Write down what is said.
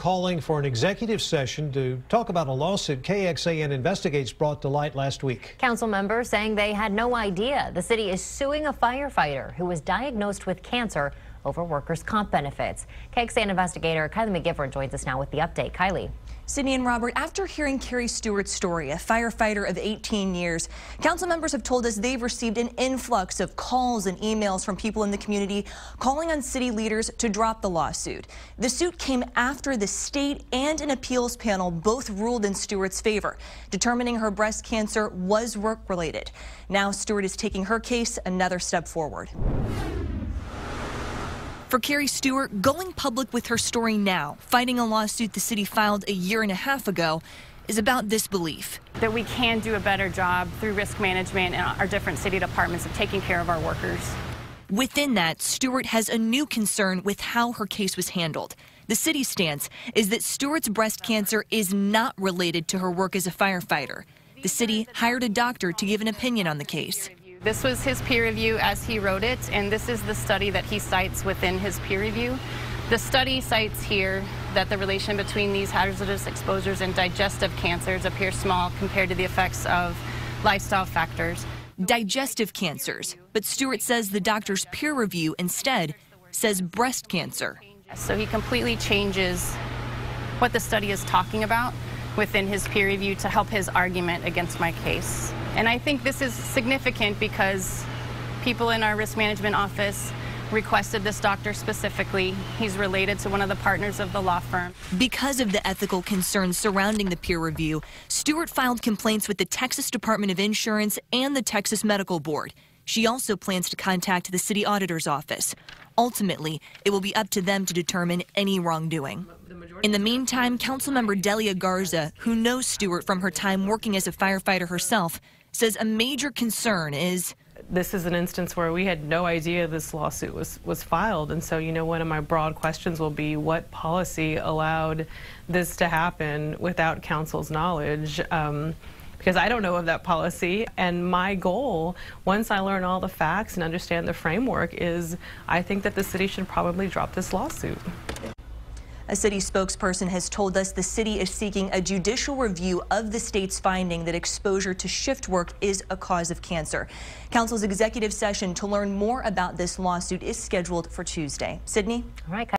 calling for an executive session to talk about a lawsuit KXAN Investigates brought to light last week. Council members saying they had no idea the city is suing a firefighter who was diagnosed with cancer over workers' comp benefits. KXAN investigator Kylie McGivern joins us now with the update. Kylie. Sydney and Robert, after hearing Carrie Stewart's story, a firefighter of 18 years, council members have told us they've received an influx of calls and emails from people in the community calling on city leaders to drop the lawsuit. The suit came after the state and an appeals panel both ruled in Stewart's favor, determining her breast cancer was work-related. Now Stewart is taking her case another step forward. For Carrie Stewart, going public with her story now, fighting a lawsuit the city filed a year and a half ago, is about this belief. That we can do a better job through risk management and our different city departments of taking care of our workers. Within that, Stewart has a new concern with how her case was handled. The city's stance is that Stewart's breast cancer is not related to her work as a firefighter. The city hired a doctor to give an opinion on the case. This was his peer review as he wrote it, and this is the study that he cites within his peer review. The study cites here that the relation between these hazardous exposures and digestive cancers appears small compared to the effects of lifestyle factors. Digestive cancers, but Stewart says the doctor's peer review instead says breast cancer. So he completely changes what the study is talking about within his peer review to help his argument against my case. And I think this is significant because people in our risk management office requested this doctor specifically. He's related to one of the partners of the law firm. Because of the ethical concerns surrounding the peer review, Stewart filed complaints with the Texas Department of Insurance and the Texas Medical Board. She also plans to contact the city auditor's office. Ultimately, it will be up to them to determine any wrongdoing. In the meantime, Councilmember Delia Garza, who knows Stewart from her time working as a firefighter herself, says a major concern is this is an instance where we had no idea this lawsuit was filed. And so, one of my broad questions will be what policy allowed this to happen without council's knowledge? Because I don't know of that policy. And my goal, once I learn all the facts and understand the framework, is I think that the city should probably drop this lawsuit. A city spokesperson has told us the city is seeking a judicial review of the state's finding that exposure to shift work is a cause of cancer. Council's executive session to learn more about this lawsuit is scheduled for Tuesday. Sydney? All right.